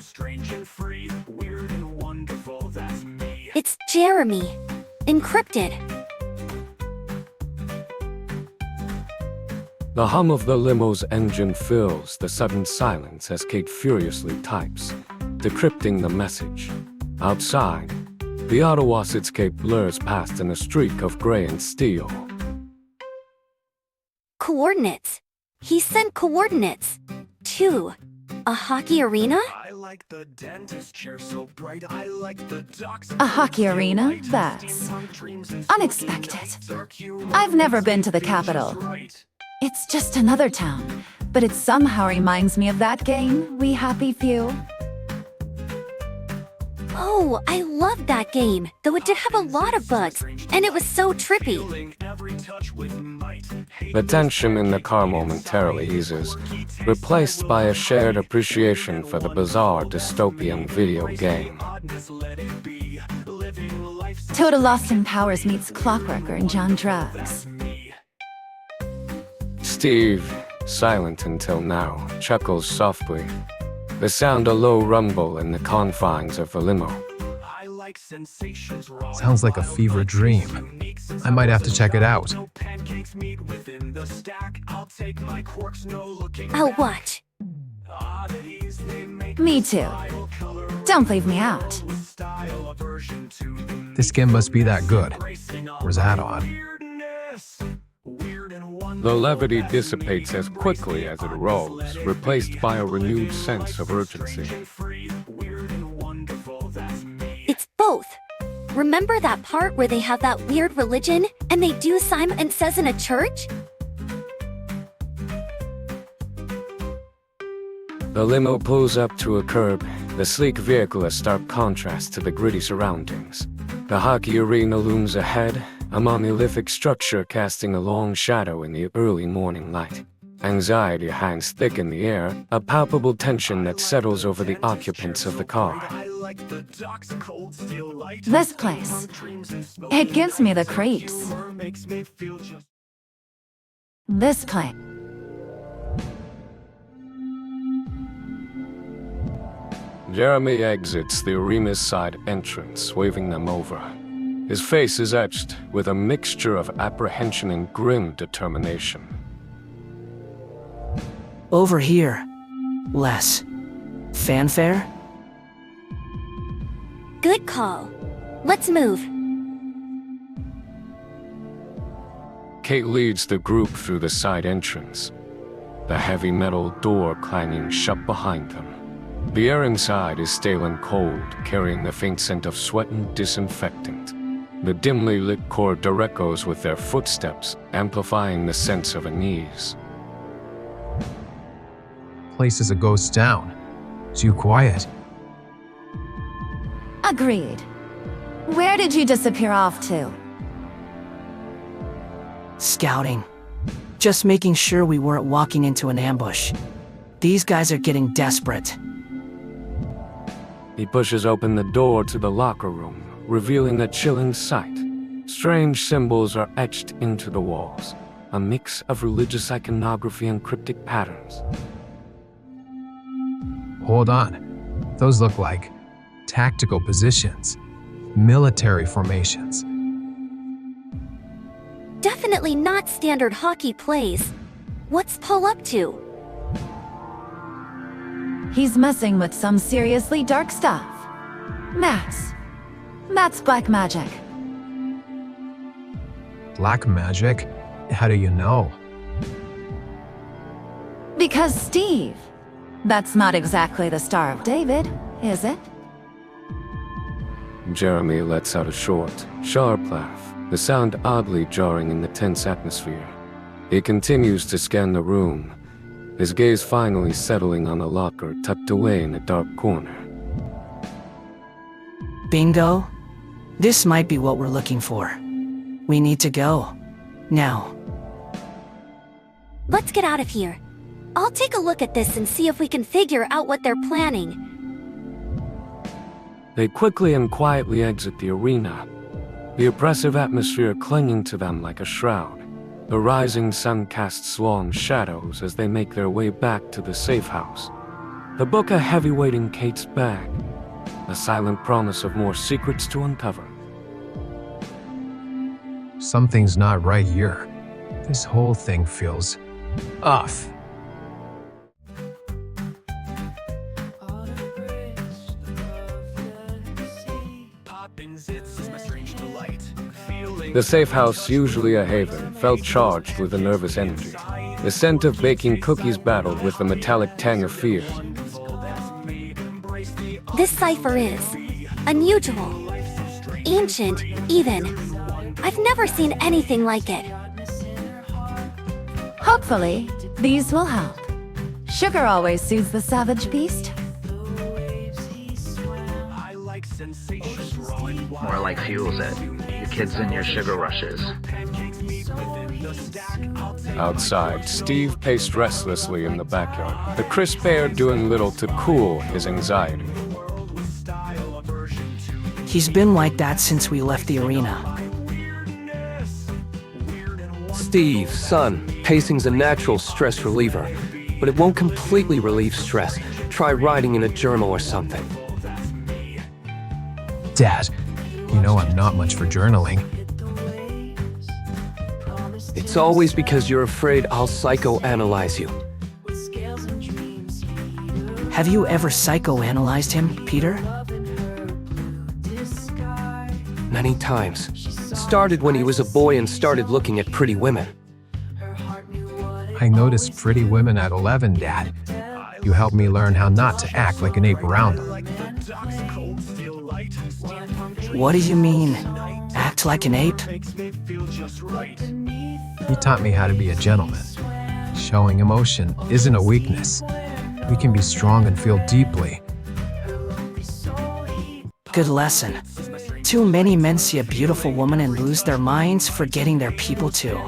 strange and free, weird and wonderful, that's me. It's Jeremy. Encrypted. The hum of the limo's engine fills the sudden silence as Kate furiously types, decrypting the message. Outside, the Ottawa cityscape blurs past in a streak of gray and steel. Coordinates. He sent coordinates. To a hockey arena? I like the dentist chair so bright, I like the docks. A hockey arena? That's unexpected. I've never been to the capital. It's just another town, but it somehow reminds me of that game, We Happy Few. Oh, I loved that game, though it did have a lot of bugs, and it was so trippy. The tension in the car momentarily eases, replaced by a shared appreciation for the bizarre dystopian video game. Total Austin Powers meets Clockworker and John Drugs. Steve, silent until now, chuckles softly. The sound a low rumble in the confines of the limo. Sounds like a fever dream. I might have to check it out. I'll watch. Me too. Don't leave me out. This game must be that good. Or is that odd? The levity dissipates as quickly as it arose, replaced by a renewed sense of urgency. It's both. Remember that part where they have that weird religion, and they do Simon Says in a church? The limo pulls up to a curb, the sleek vehicle a stark contrast to the gritty surroundings. The hockey arena looms ahead, a monolithic structure casting a long shadow in the early morning light. Anxiety hangs thick in the air, a palpable tension that settles over the occupants of the car. This place. It gives me the creeps. This place. Jeremy exits the arena's side entrance, waving them over. His face is etched with a mixture of apprehension and grim determination. Over here. Less. Fanfare? Good call. Let's move. Kate leads the group through the side entrance, the heavy metal door clanging shut behind them. The air inside is stale and cold, carrying the faint scent of sweat and disinfectant. The dimly lit corridor echoes with their footsteps, amplifying the sense of unease. Place is a ghost town. Too quiet. Agreed. Where did you disappear off to? Scouting. Just making sure we weren't walking into an ambush. These guys are getting desperate. He pushes open the door to the locker room, revealing a chilling sight. Strange symbols are etched into the walls, a mix of religious iconography and cryptic patterns. Hold on. Those look like tactical positions, military formations. Definitely not standard hockey plays. What's Paul up to? He's messing with some seriously dark stuff. That's black magic. Black magic? How do you know? Because Steve. That's not exactly the Star of David, is it? Jeremy lets out a short, sharp laugh, the sound oddly jarring in the tense atmosphere. He continues to scan the room, his gaze finally settling on a locker tucked away in a dark corner. Bingo? This might be what we're looking for. We need to go. Now. Let's get out of here. I'll take a look at this and see if we can figure out what they're planning. They quickly and quietly exit the arena, the oppressive atmosphere clinging to them like a shroud. The rising sun casts long shadows as they make their way back to the safe house. the book a heavyweight in Kate's bag, the silent promise of more secrets to uncover. Something's not right here. This whole thing feels off. The safe house, usually a haven, felt charged with a nervous energy. The scent of baking cookies battled with the metallic tang of fear. This cipher is unusual, ancient, even. I've never seen anything like it. Hopefully, these will help. Sugar always soothes the savage beast. More like fuels it. You kids in your sugar rushes. Outside, Steve paced restlessly in the backyard, the crisp air doing little to cool his anxiety. He's been like that since we left the arena. Steve, son, pacing's a natural stress reliever, but it won't completely relieve stress. Try writing in a journal or something. Dad, you know I'm not much for journaling. It's always because you're afraid I'll psychoanalyze you. Have you ever psychoanalyzed him, Peter? Many times. Started when he was a boy and started looking at pretty women. I noticed pretty women at 11, Dad. You helped me learn how not to act like an ape around them. What do you mean? Act like an ape? You taught me how to be a gentleman. Showing emotion isn't a weakness. We can be strong and feel deeply. Good lesson. Too many men see a beautiful woman and lose their minds, forgetting their people too.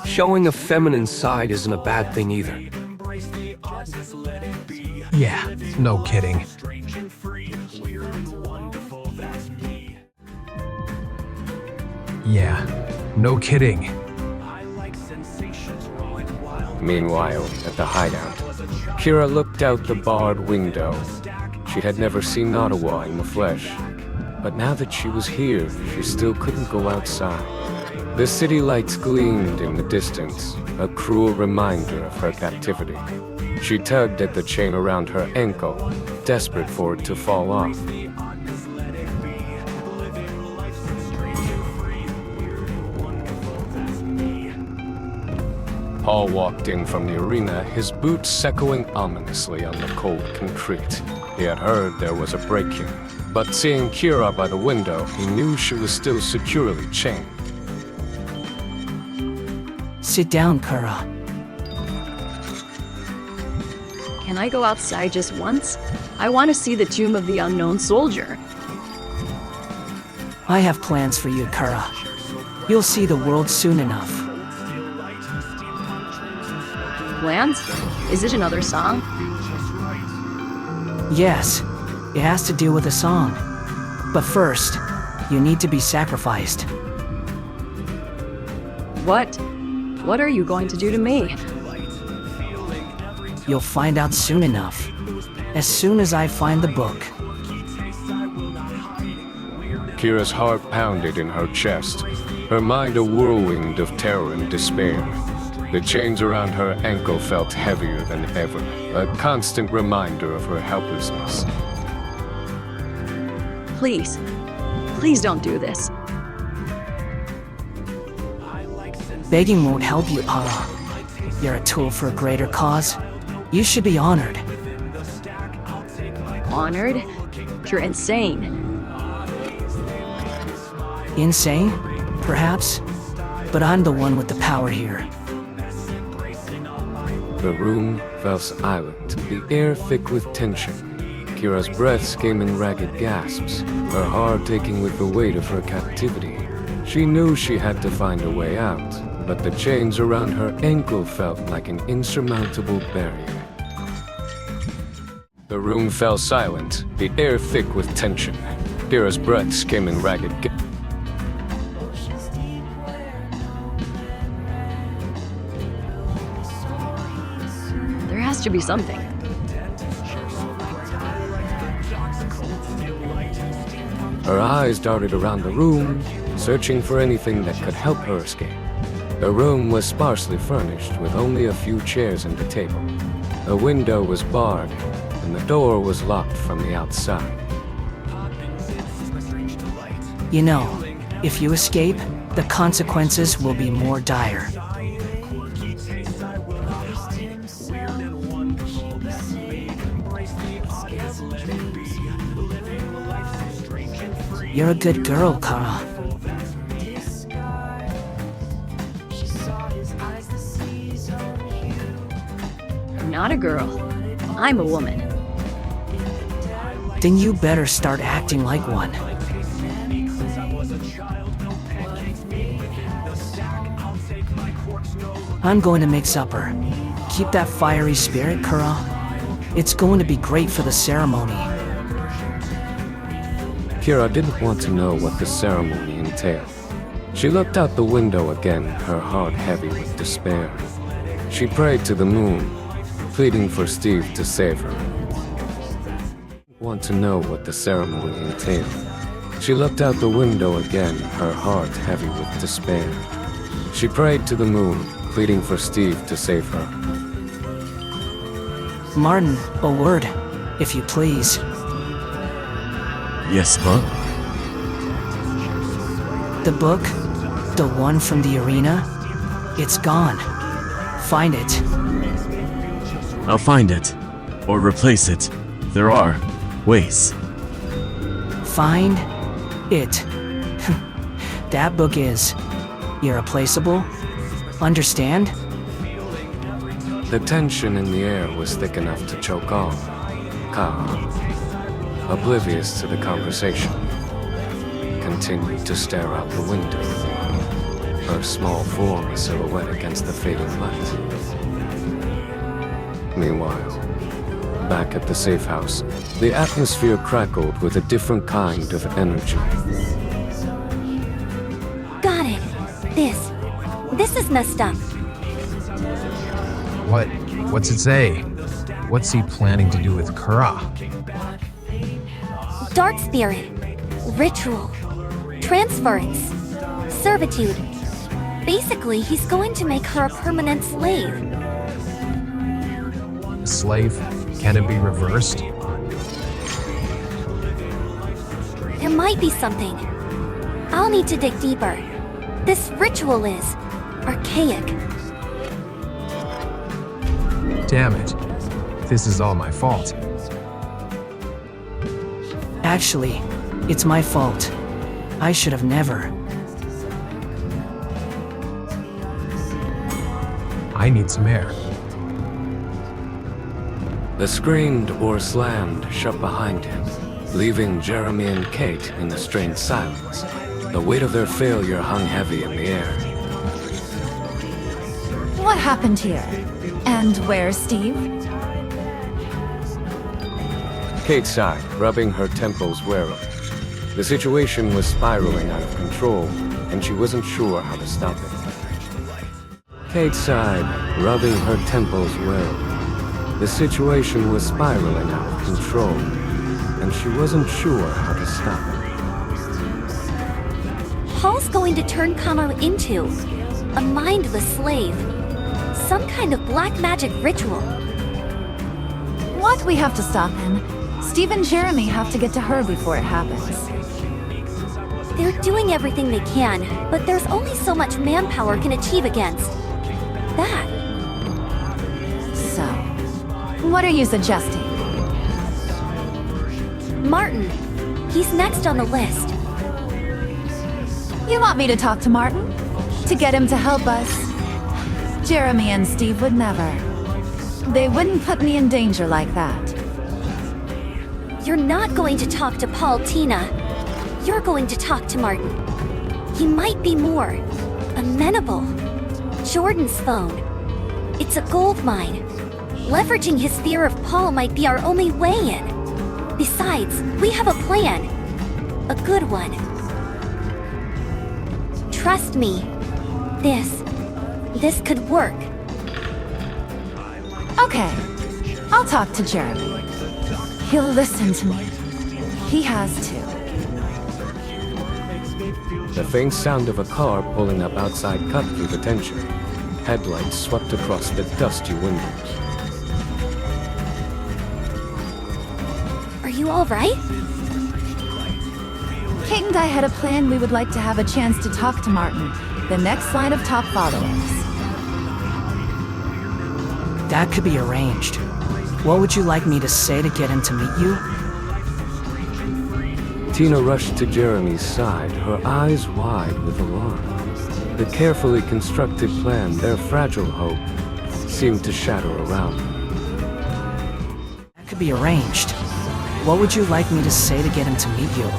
Showing a feminine side isn't a bad thing either. Yeah, no kidding. Yeah, no kidding. Meanwhile, at the hideout, Kira looked out the barred window. She had never seen Ottawa in the flesh, but now that she was here, she still couldn't go outside. The city lights gleamed in the distance, a cruel reminder of her captivity. She tugged at the chain around her ankle, desperate for it to fall off. Paul walked in from the arena, his boots echoing ominously on the cold concrete. He had heard there was a break-in, but seeing Kira by the window, he knew she was still securely chained. Sit down, Kara. Can I go outside just once? I want to see the tomb of the unknown soldier. I have plans for you, Kara. You'll see the world soon enough. Plans? Is it another song? Yes, it has to do with a song. But first, you need to be sacrificed. What? What are you going to do to me? You'll find out soon enough. As soon as I find the book. Kira's heart pounded in her chest, her mind a whirlwind of terror and despair. The chains around her ankle felt heavier than ever, a constant reminder of her helplessness. Please. Please don't do this. Begging won't help you, Para. You're a tool for a greater cause. You should be honored. Honored? You're insane. Insane? Perhaps? But I'm the one with the power here. The room fell silent, the air thick with tension. Kira's breaths came in ragged gasps, her heart aching with the weight of her captivity. She knew she had to find a way out, but the chains around her ankle felt like an insurmountable barrier. The room fell silent, the air thick with tension. Kira's breaths came in ragged gasps. to be something. Her eyes darted around the room, searching for anything that could help her escape. The room was sparsely furnished with only a few chairs and a table. The window was barred, and the door was locked from the outside. You know, if you escape, the consequences will be more dire. You're a good girl, Kara. I'm not a girl. I'm a woman. Then you better start acting like one. I'm going to make supper. Keep that fiery spirit, Kara. It's going to be great for the ceremony. Kira didn't want to know what the ceremony entailed. She looked out the window again, her heart heavy with despair. She prayed to the moon, pleading for Steve to save her. Want to know what the ceremony entailed. She looked out the window again, her heart heavy with despair. She prayed to the moon, pleading for Steve to save her. Martin, a word, if you please. Yes, huh? The book, the one from the arena, it's gone. Find it. I'll find it. Or replace it. There are ways. Find it. That book is irreplaceable. Understand? The tension in the air was thick enough to choke on. Kara, oblivious to the conversation, continued to stare out the window, her small form a silhouette against the fading light. Meanwhile, back at the safe house, the atmosphere crackled with a different kind of energy. Got it. This is messed up. What's it say? What's he planning to do with Kara? Dark spirit, ritual, transference, servitude. Basically, he's going to make her a permanent slave. A slave? Can it be reversed? There might be something. I'll need to dig deeper. This ritual is archaic. Damn it. This is all my fault. Actually, it's my fault. I should have never. I need some air. The screen door slammed shut behind him, leaving Jeremy and Kate in a strained silence. The weight of their failure hung heavy in the air. What happened here? And where's Steve? Kate sighed, rubbing her temples warily. The situation was spiraling out of control, and she wasn't sure how to stop it. Kate sighed, rubbing her temples warily. The situation was spiraling out of control, and she wasn't sure how to stop it. Paul's going to turn Kama into a mindless slave. Some kind of black magic ritual. What? We have to stop him. Steve and Jeremy have to get to her before it happens. They're doing everything they can, but there's only so much manpower can achieve against that. So, what are you suggesting? Martin. He's next on the list. You want me to talk to Martin? To get him to help us? Jeremy and Steve would never. They wouldn't put me in danger like that. You're not going to talk to Paul, Tina. You're going to talk to Martin. He might be more amenable. Jordan's phone. It's a gold mine. Leveraging his fear of Paul might be our only way in. Besides, we have a plan. A good one. Trust me. This could work. Okay, I'll talk to Jeremy. He'll listen to me. He has to. The faint sound of a car pulling up outside cut through the tension. Headlights swept across the dusty windows. Are you all right? Kate and I had a plan. We would like to have a chance to talk to Martin, the next line of top followers. That could be arranged. What would you like me to say to get him to meet you? Tina rushed to Jeremy's side, her eyes wide with alarm. The carefully constructed plan, their fragile hope, seemed to shatter around them. That could be arranged. What would you like me to say to get him to meet you?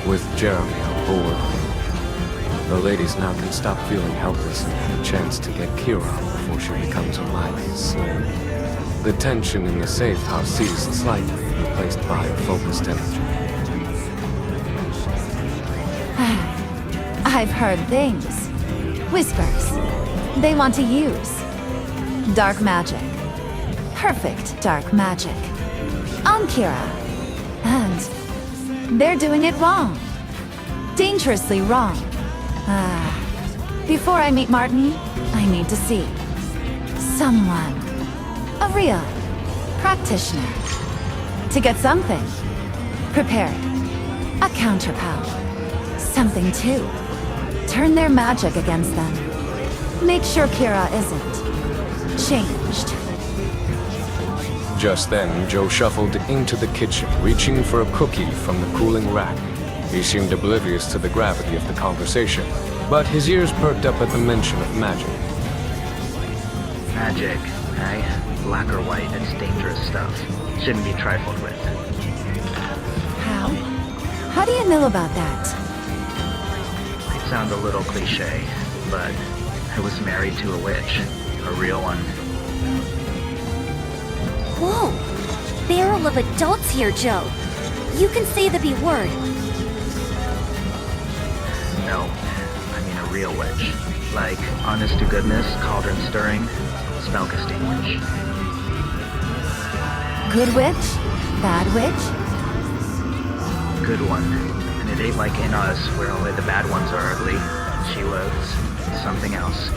With Jeremy on board, the ladies now can stop feeling helpless and have a chance to get Kira before she becomes a mindless slave. The tension in the safe house ceased slightly, replaced by focused energy. I've heard things. Whispers. They want to use dark magic. Perfect dark magic. On Kira. And they're doing it wrong. Dangerously wrong. Before I meet Martin, I need to see someone. A real practitioner. To get something prepared. A counterpart. Something to turn their magic against them. Make sure Kira isn't changed. Just then, Joe shuffled into the kitchen, reaching for a cookie from the cooling rack. He seemed oblivious to the gravity of the conversation, but his ears perked up at the mention of magic. Magic, eh? Black or white, it's dangerous stuff. Shouldn't be trifled with. How? How do you know about that? Might sound a little cliche, but I was married to a witch. A real one. Whoa! Barrel of adults here, Joe. You can say the B word. No, I mean a real witch. Like, honest to goodness, cauldron stirring, spell casting witch. Good witch? Bad witch? Good one. And it ain't like in us, where only the bad ones are ugly. She was something else.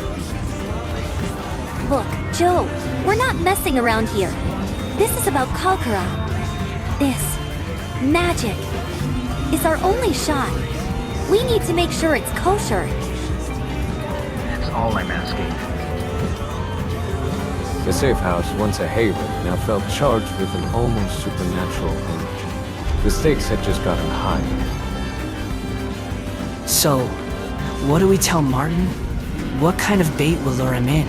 Look, Joe, we're not messing around here. This is about Kalkara. This magic is our only shot. We need to make sure it's kosher. That's all I'm asking. The safe house, once a haven, now felt charged with an almost supernatural energy. The stakes had just gotten higher. So, what do we tell Martin? What kind of bait will lure him in?